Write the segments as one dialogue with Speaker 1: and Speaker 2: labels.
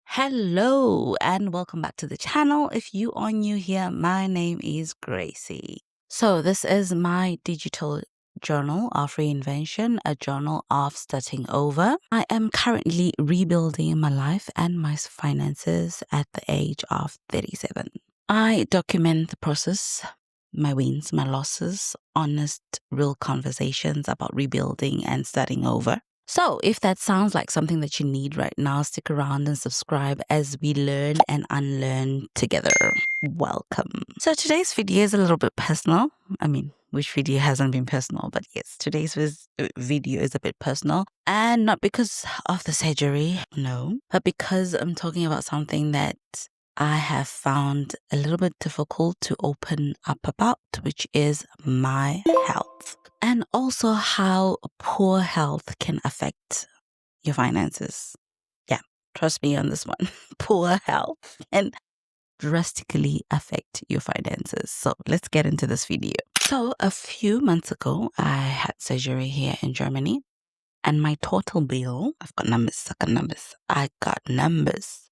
Speaker 1: Hello and welcome back to the channel. If you are new here, my name is Gracie. So this is my digital journal of reinvention, a journal of starting over. I am currently rebuilding my life and my finances at the age of 37. I document the process, my wins, my losses, honest, real conversations about rebuilding and starting over. So if that sounds like something that you need right now, stick around and subscribe as we learn and unlearn together. Welcome. So today's video is a little bit personal. I mean, which video hasn't been personal? But yes, today's video is a bit personal. And not because of the surgery, no, but because I'm talking about something that I have found a little bit difficult to open up about, which is my health. And also how poor health can affect your finances. Yeah, trust me on this one. Poor health can drastically affect your finances. So let's get into this video. So a few months ago, I had surgery here in Germany. And my total bill, I got numbers.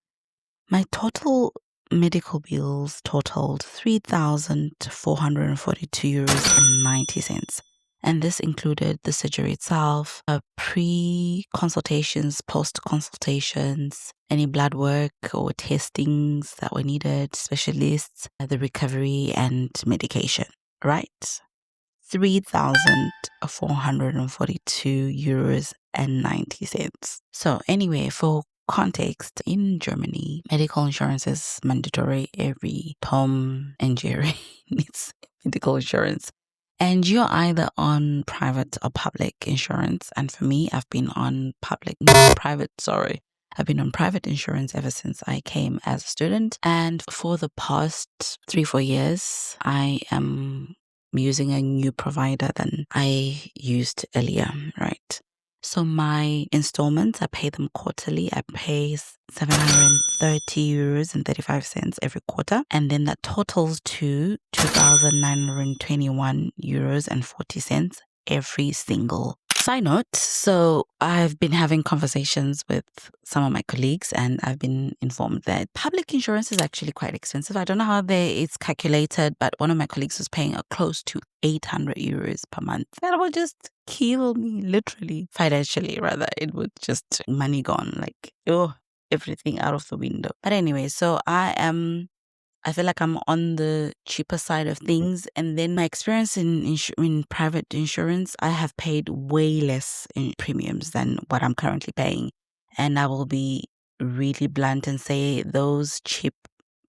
Speaker 1: My total medical bills totaled 3,442 euros and 90 cents. And this included the surgery itself, pre-consultations, post-consultations, any blood work or testings that were needed, specialists, the recovery and medication, right? 3,442 euros and 90 cents. So anyway, for context, in Germany, medical insurance is mandatory. Every Tom and Jerry needs medical insurance. And you're either on private or public insurance. And for me, I've been on private insurance ever since I came as a student. And for the past 3-4 years, I am using a new provider than I used earlier, right? So my installments, I pay them quarterly. I pay 730 euros and 35 cents every quarter. And then that totals to 2,921 euros and 40 cents every single. Side note, so I've been having conversations with some of my colleagues and I've been informed that public insurance is actually quite expensive. I don't know how it's calculated, but one of my colleagues was paying close to 800 euros per month. That would just kill me, literally, financially rather. It would just money gone, like, everything out of the window. But anyway, so I feel like I'm on the cheaper side of things. And then my experience in private insurance, I have paid way less in premiums than what I'm currently paying. And I will be really blunt and say those cheap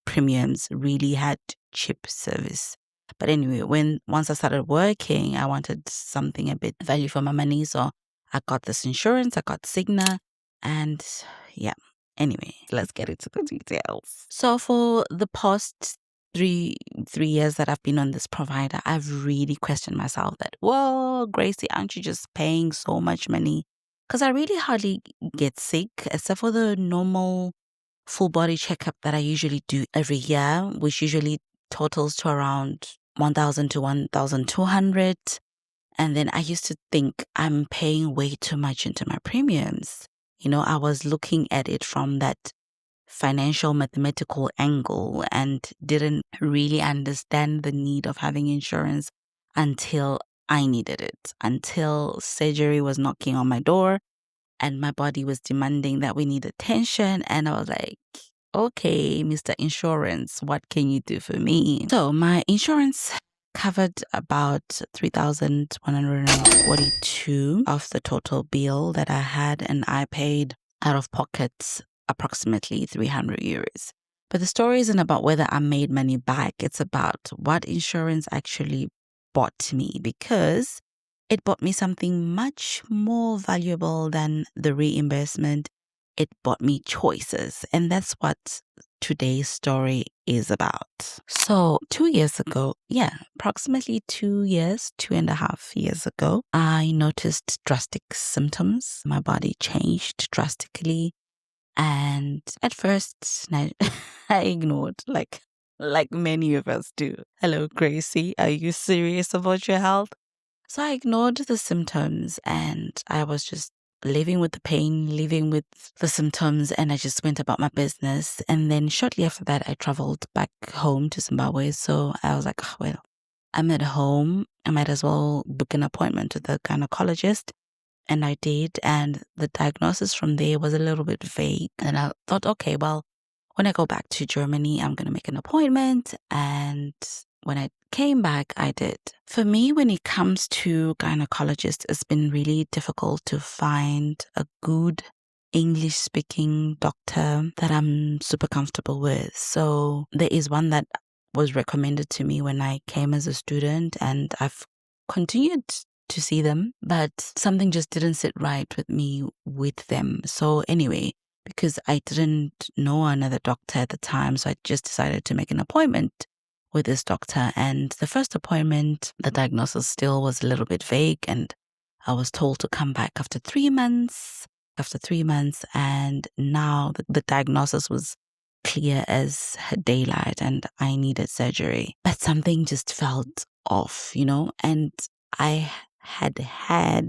Speaker 1: premiums really had cheap service. But anyway, once I started working, I wanted something a bit value for my money. So I got this insurance, I got Cigna, and yeah. Anyway, let's get into the details. So for the past three years that I've been on this provider, I've really questioned myself that, whoa, Gracie, aren't you just paying so much money? Because I really hardly get sick, except for the normal full body checkup that I usually do every year, which usually totals to around 1,000 to 1,200. And then I used to think I'm paying way too much into my premiums. You know, I was looking at it from that financial mathematical angle and didn't really understand the need of having insurance until I needed it, until surgery was knocking on my door and my body was demanding that we need attention. And I was like, okay, Mr. Insurance, what can you do for me? So my insurance covered about 3,142 of the total bill that I had, and I paid out of pocket approximately 300 euros. But the story isn't about whether I made money back. It's about what insurance actually bought me, because it bought me something much more valuable than the reimbursement. It bought me choices. And that's what today's story is about. So 2 years ago, approximately 2.5 years ago, I noticed drastic symptoms. My body changed drastically. And at first, I ignored, like many of us do. Hello, Gracie, are you serious about your health? So I ignored the symptoms and I was just living with the pain, living with the symptoms, and I just went about my business. And then shortly after that, I traveled back home to Zimbabwe. So I was like, oh, well, I'm at home. I might as well book an appointment with the gynecologist. And I did. And the diagnosis from there was a little bit vague. And I thought, okay, well, when I go back to Germany, I'm going to make an appointment. And when I came back, I did. For me, when it comes to gynecologists, it's been really difficult to find a good English speaking doctor that I'm super comfortable with. So there is one that was recommended to me when I came as a student, and I've continued to see them, but something just didn't sit right with me with them. So anyway, because I didn't know another doctor at the time, so I just decided to make an appointment with this doctor. And the first appointment, the diagnosis still was a little bit vague, and I was told to come back after 3 months. And now the diagnosis was clear as daylight, and I needed surgery. But something just felt off, and I had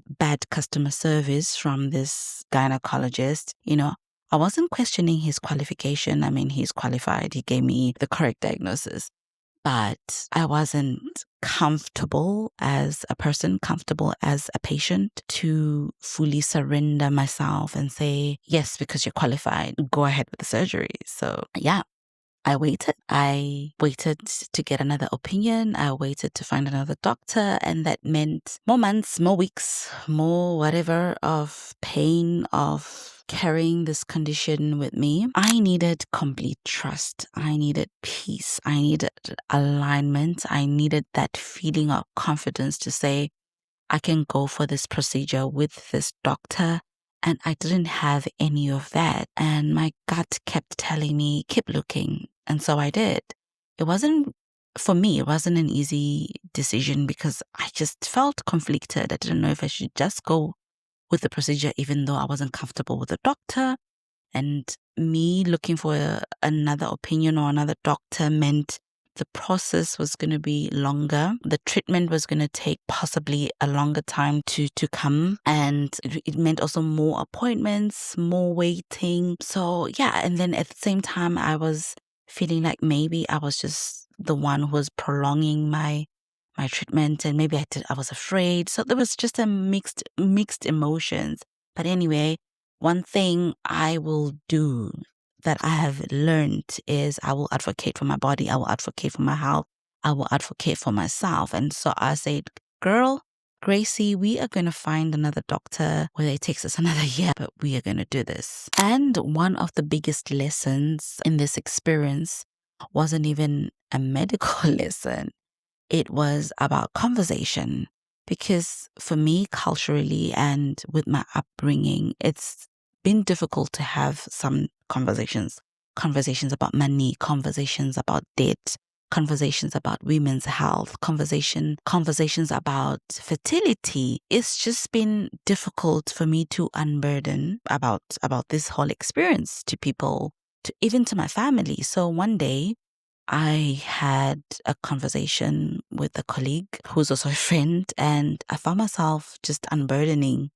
Speaker 1: bad customer service from this gynecologist. I wasn't questioning his qualification. I mean, he's qualified. He gave me the correct diagnosis. But I wasn't comfortable as a person, comfortable as a patient to fully surrender myself and say, yes, because you're qualified, go ahead with the surgery. So yeah, I waited. I waited to get another opinion. I waited to find another doctor. And that meant more months, more weeks, more whatever of pain, of carrying this condition with me. I needed complete trust. I needed peace. I needed alignment. I needed that feeling of confidence to say, I can go for this procedure with this doctor. And I didn't have any of that. And my gut kept telling me, keep looking. And so I did. For me, it wasn't an easy decision because I just felt conflicted. I didn't know if I should just go with the procedure, even though I wasn't comfortable with the doctor. And me looking for another opinion or another doctor meant the process was going to be longer. The treatment was going to take possibly a longer time to come. And it meant also more appointments, more waiting. So yeah, and then at the same time, I was feeling like maybe I was just the one who was prolonging my treatment, and maybe I was afraid. So there was just a mixed emotions. But anyway, one thing I will do that I have learned is I will advocate for my body. I will advocate for my health. I will advocate for myself. And so I said, girl, Gracie, we are going to find another doctor, whether it takes us another year, but we are going to do this. And one of the biggest lessons in this experience wasn't even a medical lesson. It was about conversation, because for me, culturally and with my upbringing, it's been difficult to have some conversations about money, conversations about debt, conversations about women's health, conversations about fertility. It's just been difficult for me to unburden about this whole experience to people, even to my family. So one day, I had a conversation with a colleague who's also a friend, and I found myself just unburdening.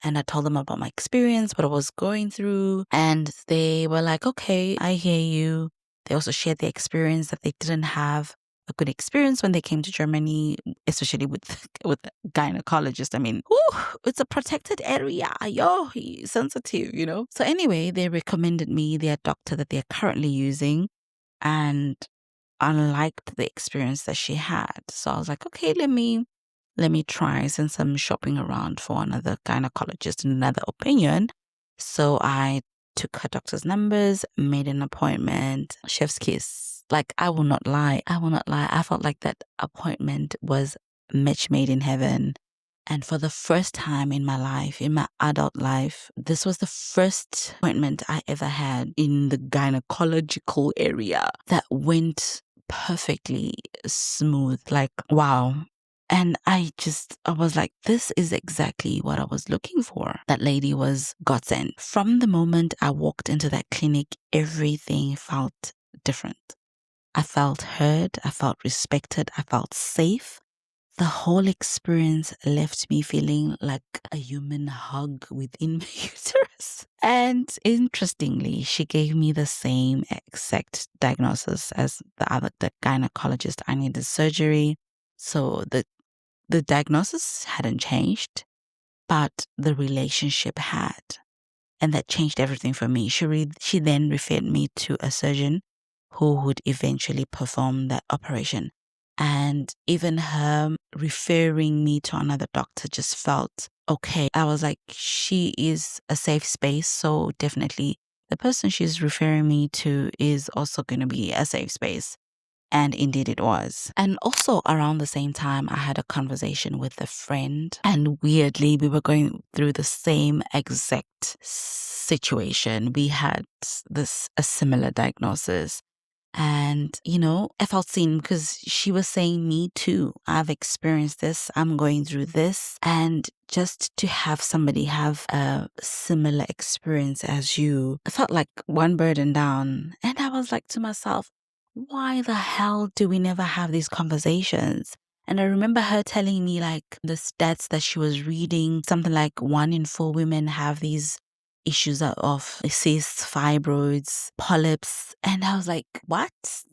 Speaker 1: And I told them about my experience, what I was going through. And they were like, okay, I hear you. They also shared their experience that they didn't have a good experience when they came to Germany, especially with a gynecologist. I mean, it's a protected area. He's sensitive, So anyway, they recommended me their doctor that they're currently using. And unliked the experience that she had. So I was like, okay, let me try, since I'm shopping around for another gynecologist and another opinion. So I took her doctor's numbers, made an appointment, chef's kiss. Like, I will not lie. I felt like that appointment was match made in heaven. And for the first time in my life, in my adult life, this was the first appointment I ever had in the gynecological area that went perfectly smooth. Like, wow. And I was like, this is exactly what I was looking for. That lady was godsend. From the moment I walked into that clinic, everything felt different. I felt heard. I felt respected. I felt safe. the whole experience left me feeling like a human hug within my uterus. And interestingly, she gave me the same exact diagnosis as the gynecologist. I needed surgery. So the diagnosis hadn't changed, but the relationship had. And that changed everything for me. She then referred me to a surgeon who would eventually perform that operation. And even her referring me to another doctor just felt okay. I was like, she is a safe space. So definitely the person she's referring me to is also going to be a safe space. And indeed it was. And also around the same time, I had a conversation with a friend. And weirdly, we were going through the same exact situation. We had a similar diagnosis. And, I felt seen because she was saying, me too. I've experienced this. I'm going through this. And just to have somebody have a similar experience as you, I felt like one burden down. And I was like to myself, why the hell do we never have these conversations? And I remember her telling me like the stats that she was reading, something like 1 in 4 women have these issues of cysts, fibroids, polyps. And I was like, what?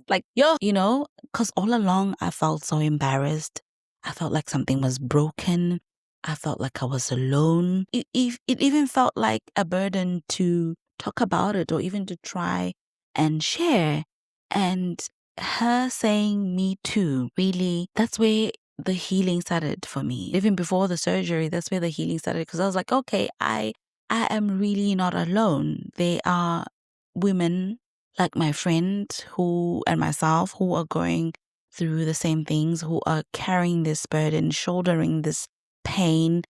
Speaker 1: Like, because all along I felt so embarrassed. I felt like something was broken. I felt like I was alone. It even felt like a burden to talk about it or even to try and share. And her saying me too, really, that's where the healing started for me. Even before the surgery, that's where the healing started. Because I was like, okay, I am really not alone. There are women like my friend and myself who are going through the same things, who are carrying this burden, shouldering this pain.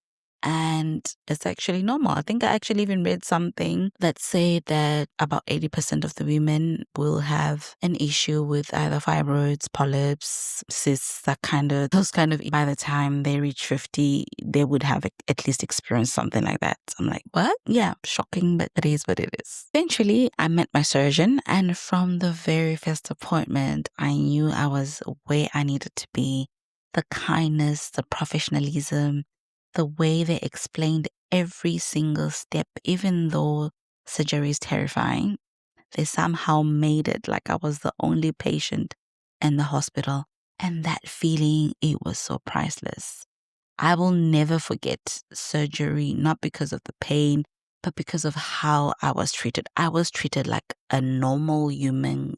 Speaker 1: And it's actually normal. I think I actually even read something that said that about 80% of the women will have an issue with either fibroids, polyps, cysts, those kind of, by the time they reach 50, they would have at least experienced something like that. I'm like, what? Yeah, shocking, but it is what it is. Eventually, I met my surgeon, and from the very first appointment, I knew I was where I needed to be. The kindness, the professionalism, the way they explained every single step, even though surgery is terrifying, they somehow made it like I was the only patient in the hospital. And that feeling, it was so priceless. I will never forget surgery, not because of the pain, but because of how I was treated. I was treated like a normal human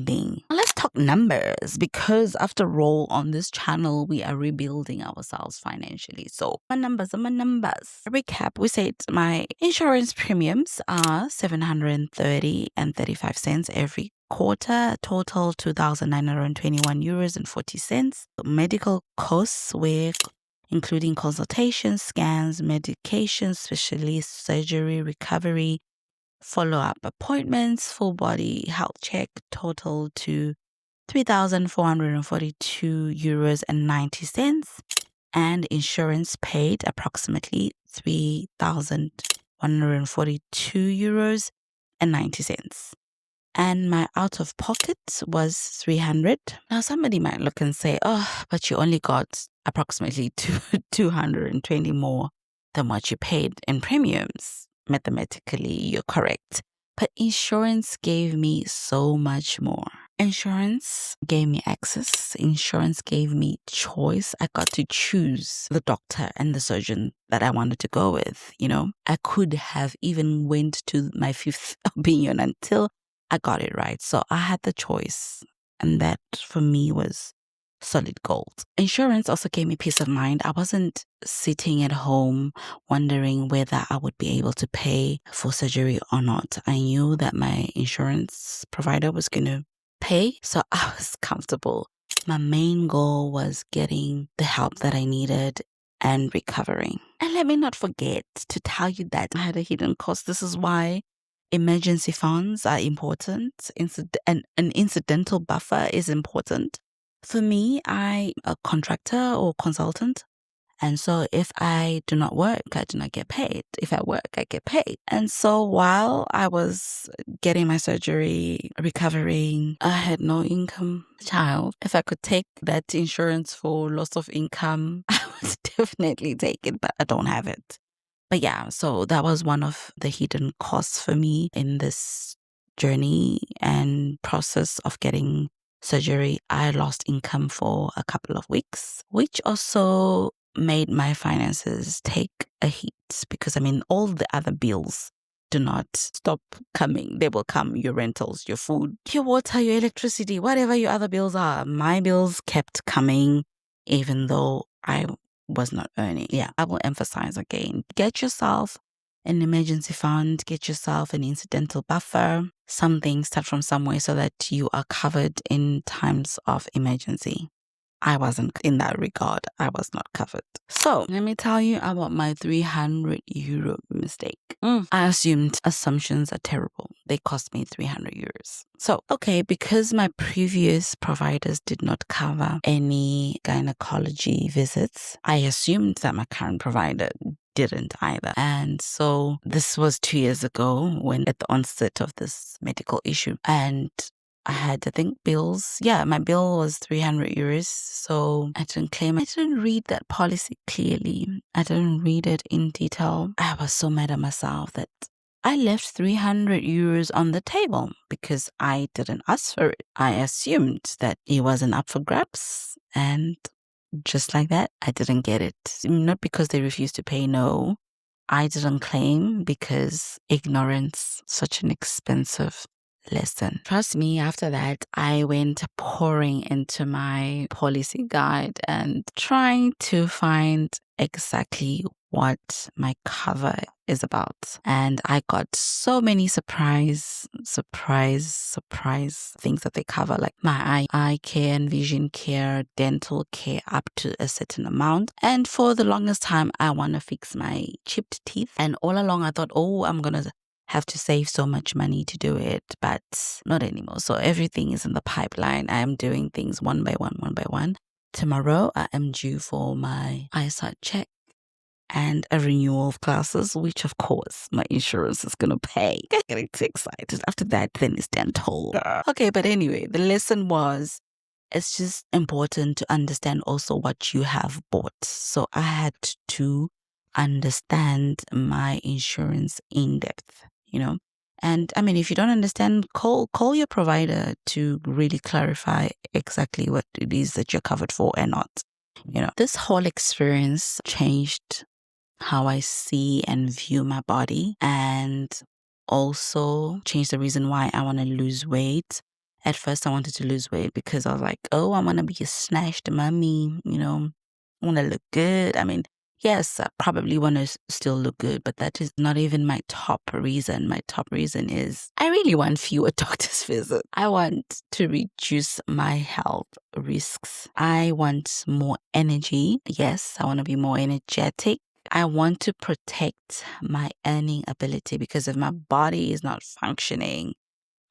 Speaker 1: being. Let's talk numbers, because after all, on this channel, we are rebuilding ourselves financially. So my numbers are my numbers. Recap, we said my insurance premiums are 730 and 35 cents every quarter, total 2,921 euros and 40 cents. Medical costs were including consultations, scans, medications, specialist surgery, recovery, follow-up appointments, full body health check, total to 3,442 euros and 90 cents, and insurance paid approximately 3,142 euros and 90 cents. And my out of pocket was 300. Now somebody might look and say, oh, but you only got approximately 220 more than what you paid in premiums. Mathematically, you're correct. But insurance gave me so much more. Insurance gave me access. Insurance gave me choice. I got to choose the doctor and the surgeon that I wanted to go with. I could have even went to my 5th opinion until I got it right. So I had the choice. And that for me was solid gold. Insurance also gave me peace of mind. I wasn't sitting at home wondering whether I would be able to pay for surgery or not. I knew that my insurance provider was going to pay, so I was comfortable. My main goal was getting the help that I needed and recovering. And let me not forget to tell you that I had a hidden cost. This is why emergency funds are important. An incidental buffer is important. For me, I'm a contractor or consultant, And so if I do not work, I do not get paid. If I work, I get paid. And so while I was getting my surgery, recovering, I had no income. Child, if I could take that insurance for loss of income, I would definitely take it, but I don't have it. But yeah, so that was one of the hidden costs for me in this journey and process of getting surgery. I lost income for a couple of weeks, which also made my finances take a hit because all the other bills do not stop coming. They will come, your rentals, your food, your water, your electricity, whatever your other bills are. My bills kept coming even though I was not earning. Yeah, I will emphasize again, get yourself an emergency fund, get yourself an incidental buffer, something, start from somewhere so that you are covered in times of emergency. I wasn't in that regard. I was not covered. So let me tell you about my 300 euro mistake. I assumed assumptions are terrible. They cost me 300 euros. So, okay, because my previous providers did not cover any gynecology visits, I assumed that my current provider didn't either. And so this was 2 years ago when at the onset of this medical issue. And I had, I think, bills. Yeah, my bill was 300 euros. So I didn't claim. I didn't read that policy clearly. I didn't read it in detail. I was so mad at myself that I left 300 euros on the table because I didn't ask for it. I assumed that it wasn't up for grabs. And just like that, I didn't get it. Not because they refused to pay, no. I didn't claim because ignorance, such an expensive lesson. Trust me, after that, I went pouring into my policy guide and trying to find exactly what my cover is about. And I got so many surprise things that they cover, like my eye care and vision care, dental care up to a certain amount. And for the longest time, I want to fix my chipped teeth. And all along I thought, I'm going to have to save so much money to do it, but not anymore. So everything is in the pipeline. I am doing things one by one. Tomorrow, I am due for my eyesight check and a renewal of classes, which of course my insurance is going to pay. I'm getting too excited. After that, then it's dental. Okay, but anyway, the lesson was, it's just important to understand also what you have bought. So I had to understand my insurance in depth, And if you don't understand, call your provider to really clarify exactly what it is that you're covered for and not. This whole experience changed how I see and view my body, and also changed the reason why I want to lose weight. At first, I wanted to lose weight because I was like, I want to be a snatched mummy, I want to look good. Yes, I probably want to still look good, but that is not even my top reason. My top reason is I really want fewer doctor's visits. I want to reduce my health risks. I want more energy. Yes, I want to be more energetic. I want to protect my earning ability because if my body is not functioning,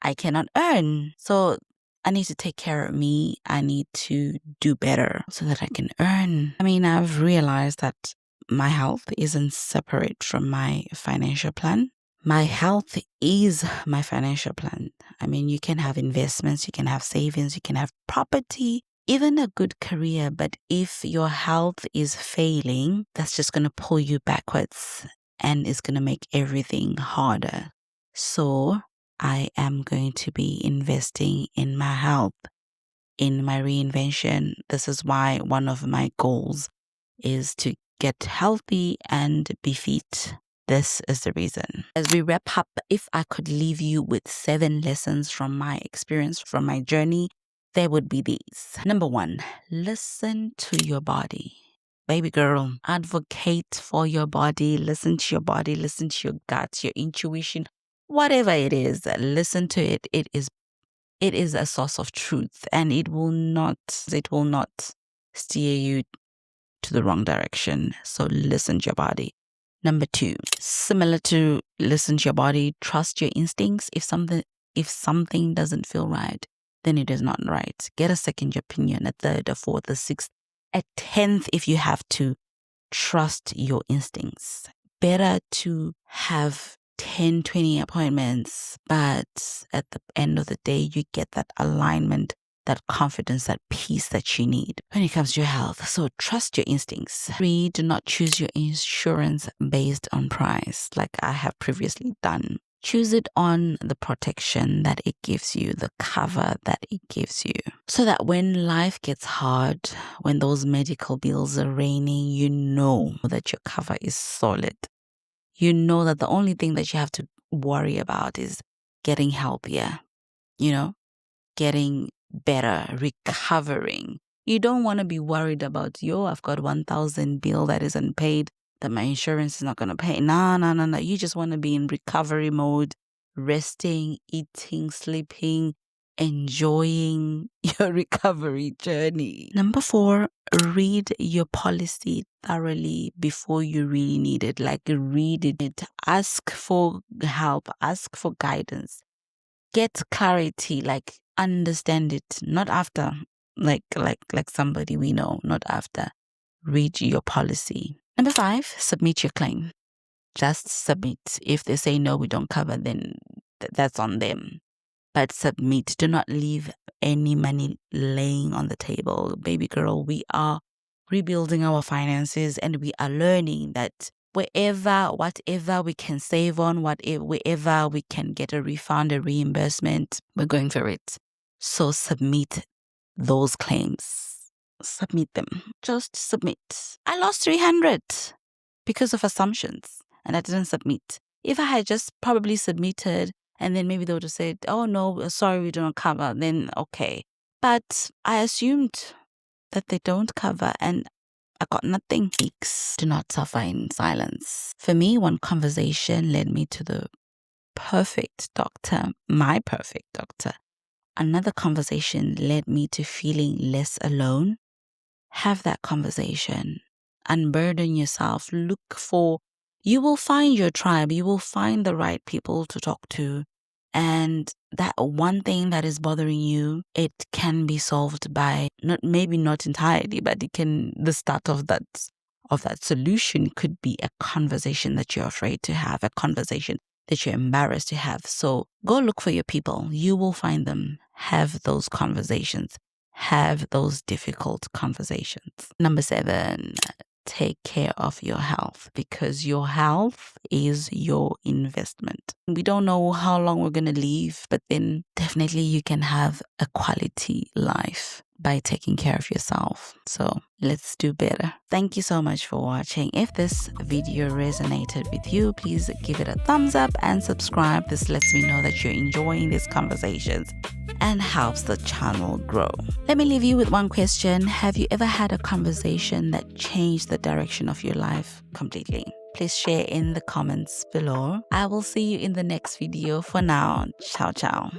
Speaker 1: I cannot earn. So I need to take care of me. I need to do better so that I can earn. I've realized that my health isn't separate from my financial plan. My health is my financial plan. You can have investments, you can have savings, you can have property, even a good career. But if your health is failing, that's just going to pull you backwards and it's going to make everything harder. So I am going to be investing in my health, in my reinvention. This is why one of my goals is to get healthy and be fit. This is the reason. As we wrap up, if I could leave you with 7 lessons from my experience, from my journey, they would be these. Number 1, listen to your body. Baby girl, advocate for your body. Listen to your body. Listen to your gut, your intuition. Whatever it is, listen to it. It is a source of truth, and it will not steer you to the wrong direction. So listen to your body. Number 2, similar to listen to your body, trust your instincts. If something doesn't feel right, then it is not right. Get a second opinion, a third, a fourth, a sixth, a 10th if you have to. trust your instincts. Better to have 10, 20 appointments, but at the end of the day, you get that alignment, that confidence, that peace that you need when it comes to your health. So trust your instincts. 3, do not choose your insurance based on price, like I have previously done. Choose it on the protection that it gives you, the cover that it gives you. So that when life gets hard, when those medical bills are raining, you know that your cover is solid. You know that the only thing that you have to worry about is getting healthier, getting better, recovering. You don't want to be worried about, I've got 1,000 bill that is unpaid, that my insurance is not going to pay. No. You just want to be in recovery mode, resting, eating, sleeping, enjoying your recovery journey. Number 4, read your policy thoroughly before you really need it. Like, read it, ask for help, ask for guidance, get clarity, like understand it, not after, like somebody we know, not after. Read your policy. Number 5, submit your claim. Just submit. If they say no, we don't cover, then that's on them. But submit. Do not leave any money laying on the table. Baby girl, we are rebuilding our finances, and we are learning that whatever we can save on, wherever we can get a refund, a reimbursement, we're going for it. So submit those claims. Submit them. Just submit. I lost 300 because of assumptions, and I didn't submit. If I had just probably submitted, and then maybe they would have said, oh no, sorry, we don't cover, then okay. But I assumed that they don't cover, and I got nothing. Do not suffer in silence. For me, one conversation led me to the perfect doctor, my perfect doctor. Another conversation led me to feeling less alone. Have that conversation. Unburden yourself. You will find your tribe. You will find the right people to talk to. And that one thing that is bothering you, it can be solved by maybe not entirely, but the start of that solution could be a conversation that you're afraid to have, a conversation that you're embarrassed to have. So go look for your people. You will find them. Have those conversations. Have those difficult conversations. Number 7, take care of your health, because your health is your investment. We don't know how long we're going to live, but then definitely you can have a quality life by taking care of yourself. So let's do better. Thank you so much for watching. If this video resonated with you, please give it a thumbs up and subscribe. This lets me know that you're enjoying these conversations and helps the channel grow. Let me leave you with one question. Have you ever had a conversation that changed the direction of your life completely? Please share in the comments below. I will see you in the next video. For now, ciao.